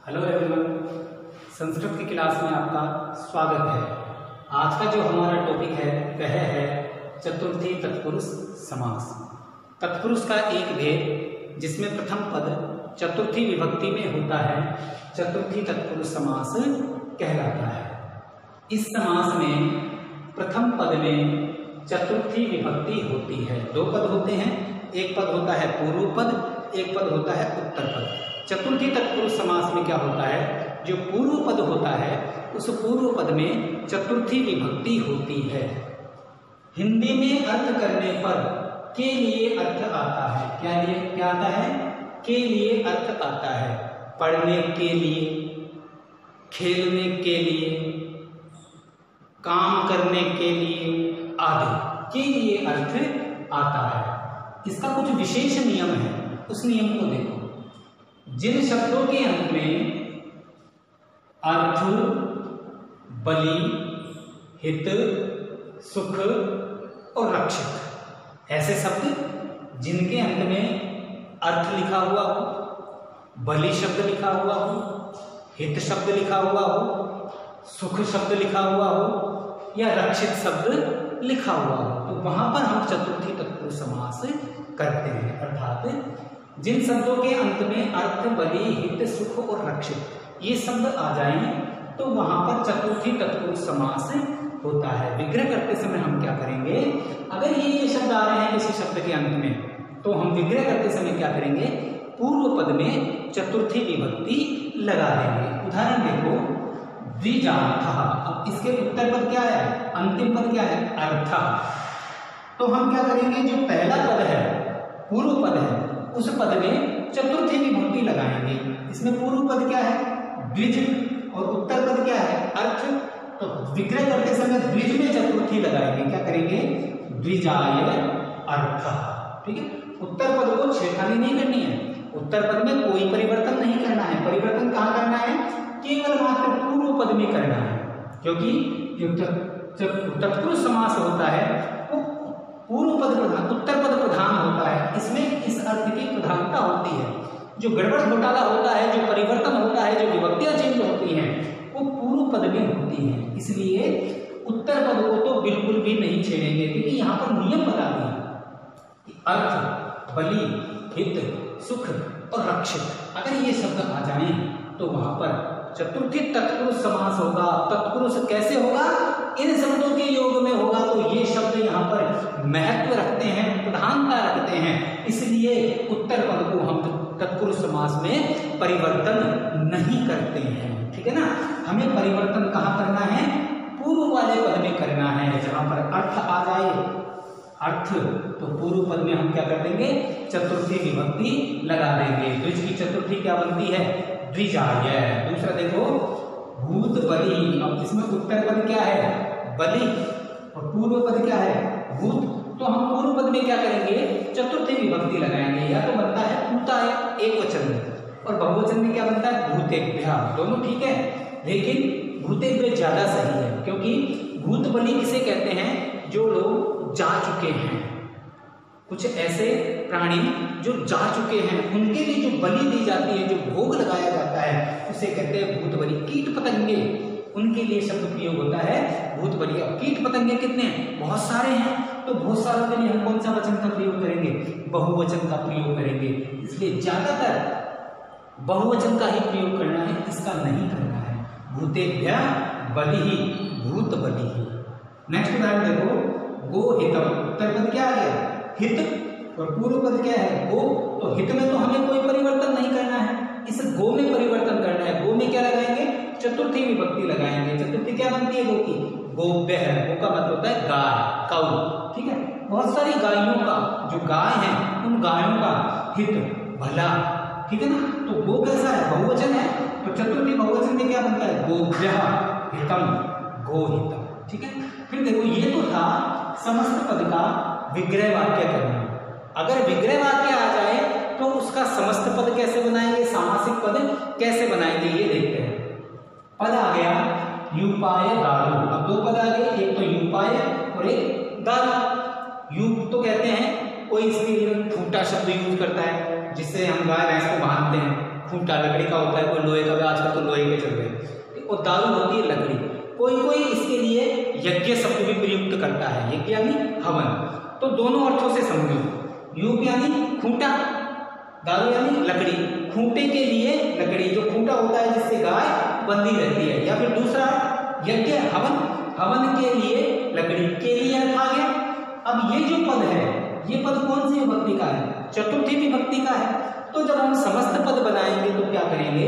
Hello everyone, Sanskrit की class में आपका स्वागत है। आज का जो हमारा टॉपिक है वह है चतुर्थी तत्पुरुष समास। तत्पुरुष का एक भेद जिसमें प्रथम पद चतुर्थी विभक्ति में होता है चतुर्थी तत्पुरुष समास कहलाता है। इस समास में प्रथम पद में चतुर्थी विभक्ति होती है। दो पद होते हैं, एक पद होता है पूर्व पद, एक पद होता है उत्तर पद। चतुर्थी तत्पुरुष समास में क्या होता है, जो पूर्व पद होता है उस पूर्व पद में चतुर्थी विभक्ति होती है। हिंदी में अर्थ करने पर के लिए अर्थ आता है। क्या आता है? के लिए अर्थ आता है। पढ़ने के लिए, खेलने के लिए, काम करने के लिए आदि के लिए अर्थ आता है। इसका कुछ विशेष नियम है, उस नियम को देखो। जिन शब्दों के अंत में अर्थ, बलि, हित, सुख और रक्षित, ऐसे शब्द जिनके अंत में अर्थ लिखा हुआ हो, बलि शब्द लिखा हुआ हो, हित शब्द लिखा हुआ हो, सुख शब्द लिखा हुआ हो या रक्षित शब्द लिखा हुआ हो, तो वहां पर हम चतुर्थी तत्पुरुष समास करते हैं। अर्थात जिन शब्दों के अंत में अर्थ, बलि, हित, सुख और रक्षित ये शब्द आ जाएं तो वहां पर चतुर्थी तत्पुरुष समास होता है। विग्रह करते समय हम क्या करेंगे, अगर ये शब्द आ रहे हैं किसी शब्द के अंत में तो हम विग्रह करते समय क्या करेंगे, पूर्व पद में चतुर्थी विभक्ति लगा देंगे। उदाहरण देखो, द्विजार्थः। अब इसके उत्तर पद क्या है, अंतिम पद क्या है, अर्थ। तो हम क्या करेंगे, जो पहला पद है, पूर्व पद है, उस पद में चतुर्थी विभक्ति लगाएंगे। इसमें पूर्व पद क्या है, द्विज, और उत्तर पद क्या है, अर्थ। तो विग्रह करते समय द्विज में चतुर्थी लगाएंगे। क्या करेंगे, द्विजाय अर्थ। ठीक है, उत्तर पद को छेड़खानी नहीं करनी है, उत्तर पद में कोई परिवर्तन नहीं करना है। परिवर्तन कहाँ करना है, केवल मात्र पूर्व पद में करना है, क्योंकि जो तत्पुरुष समास होता है वो पूर्व पद प्रधान, उत्तर पद प्रधान होता है। इसमें इस अर्थ की प्रधानता होती है। जो गड़बड़ घोटाला होता है, जो परिवर्तन होता है, जो विभक्तियां चेंज होती हैं, वो पूर्व पद में होती हैं। इसलिए उत्तर पद को तो बिल्कुल भी नहीं छेड़ेंगे, क्योंकि यहाँ पर नियम बता दिया कि अर्थ, बलि, हित, सुख और रक्षित अगर ये शब्द आ जाएं तो वहां पर चतुर्थी तत्पुरुष समास होगा। तत्पुरुष कैसे होगा, इन शब्दों के योग में होगा। तो ये शब्द यहाँ पर महत्व रखते हैं, प्रधानता रखते हैं, इसलिए उत्तर पद को हम तत्पुरुष समास में परिवर्तन नहीं करते हैं। ठीक है ना, हमें परिवर्तन कहाँ करना है, पूर्व वाले पद में करना है। जहां पर अर्थ आ जाए, अर्थ, तो पूर्व पद में हम क्या कर देंगे, चतुर्थी विभक्ति लगा देंगे। द्विज की चतुर्थी क्या बनती है, द्विजाय। दूसरा देखो, भूत, बलि। अब इसमें उत्तर पद क्या है, बलि, और पूर्व पद क्या है, भूत। तो हम पूर्व पद में क्या करेंगे, चतुर्थी विभक्ति लगाएंगे। या तो बनता है भूताय एक वचन में, और बहुवचन में क्या बनता है, भूतेभ्यः। दोनों ठीक है, लेकिन भूतेभ्यः ज्यादा सही है, क्योंकि भूत बलि किसे कहते हैं, जो लोग जा चुके हैं। कुछ ऐसे प्राणी जो जा चुके हैं उनके लिए जो बलि दी जाती है, जो भोग लगाया जाता है, उसे कहते हैं भूत बलि। कीट पतंगे, उनके लिए शब्द प्रयोग होता है भूत बलि। अब कीट पतंगे कितने हैं, बहुत सारे हैं, तो बहुत सारों के लिए हम कौन सा वचन का प्रयोग करेंगे, बहुवचन का प्रयोग करेंगे। इसलिए ज्यादातर बहुवचन का ही प्रयोग करना है, इसका नहीं करना है। भूतेभ्यः बलिः, भूत बलिः। नेक्स्ट उदाहरण देखो, गो हितम। उत्तर पद क्या है, हित, और पूर्व पद क्या है, गो। तो हित में तो हमें कोई परिवर्तन नहीं करना है, इस गो में परिवर्तन करना है। गो में क्या लगाएंगे, चतुर्थी विभक्ति लगाएंगे। चतुर्थी क्या बनती है, गो की, गोप्य है। गो का मतलब होता है गाय, कौ। ठीक है, बहुत सारी गायों का, जो गाय है उन गायों का हित, भला। ठीक है ना, तो गो कैसा है, बहुवचन है, तो चतुर्थी बहुवचन में क्या बनता है, गोभ्यः हितम, गो हितम। ठीक है, फिर देखो, ये तो था समस्त पद का विग्रह वाक्य करना। अगर विग्रह वाक्य आ जाए तो उसका समस्त पद कैसे बनाएंगे, सामासिक पद कैसे बनाएंगे, ये देखते हैं। पद आ गया यूपाय दारू। अब दो पद आ गए, एक तो यूपाय और एक दारू। यूप तो कहते हैं कोई इसके लिए फूटा शब्द यूज करता है, जिससे हम गाय भैंस को बांधते हैं। खूंटा लकड़ी का होता है, कोई लोहे का, आजकल तो लोहे के चल रहे, और दारू होती है लकड़ी। कोई कोई इसके लिए यज्ञ शब्द भी प्रयुक्त करता है, यज्ञ यानी हवन। तो दोनों अर्थों से समझो, यूप यानी खूंटा, दारू यानी लकड़ी। खूंटे के लिए लकड़ी, जो खूंटा होता है जिससे गाय बंधी रहती है, या फिर दूसरा यज्ञ हवन, हवन के लिए लकड़ी के लिए अर्थ आ गया। अब ये जो पद है, ये पद कौन सी विभक्ति का है? चतुर्थी विभक्ति का है। तो जब हम समस्त पद बनाएंगे तो क्या करेंगे,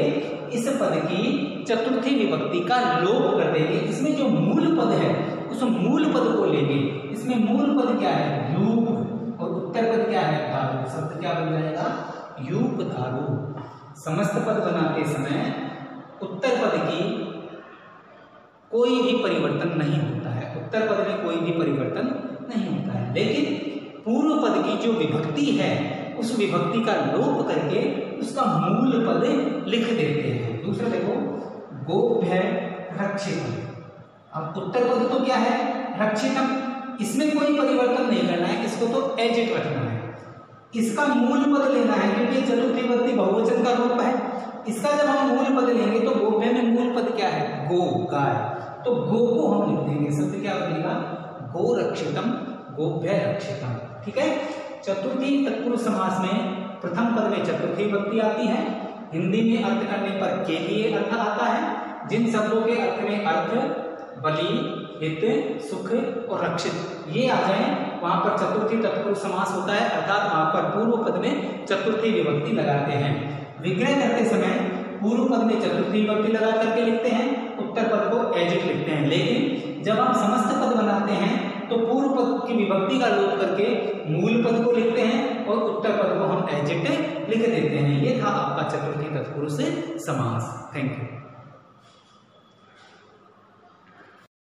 इस पद की चतुर्थी विभक्ति का लोप कर देंगे। इसमें जो मूल पद है उस मूल पद को लेंगे। इसमें मूल पद क्या है? यूप, और उत्तर पद क्या है? दारू। शब्द क्या बन जाएगा? यूप दारू। समस्त पद बनाते समय उत्तर पद की कोई भी परिवर्तन नहीं होता है, उत्तर पद में कोई भी परिवर्तन नहीं होता है, लेकिन पूर्व पद की जो विभक्ति है उस विभक्ति का लोप करके उसका मूल पद लिख देते हैं। दूसरा देखो, गोप्य रक्षितम। अब उत्तर पद तो क्या है? रक्षितम। इसमें कोई परिवर्तन नहीं करना है, इसको तो एज इट रखना है। इसका मूल पद लेना है क्योंकि चतुर्थी विभक्ति बहुवचन का रूप है। इसका जब हम मूल पद लेंगे तो गोप्य में मूल पद क्या है? गो, गाय। तो गो को हम लिख देंगे, शब्द क्या बनेगा? गो रक्षितम, गोप्य रक्षितम। ठीक है। चतुर्थी तत्पुरुष समास में प्रथम पद में चतुर्थी विभक्ति आती है। हिंदी में अर्थ करने पर के लिए अर्थ आता है। जिन शब्दों के अर्थ में अर्थ, बलि, हित, सुख और रक्षित ये आ जाए, वहां पर चतुर्थी तत्पुरुष समास होता है, अर्थात वहां पर पूर्व पद में चतुर्थी विभक्ति लगाते हैं। विग्रह करते समय पूर्व पद में चतुर्थी विभक्ति लगा करके लिखते हैं, उत्तर पद को एज इट लिखते हैं। लेकिन जब हम समस्त पद बनाते हैं तो पूर्व पद की विभक्ति का लोप करके मूल पद को लिखते हैं और उत्तर पद को हम एज इट लिख देते हैं। ये था आपका चतुर्थी तत्पुरुष समास। Thank you.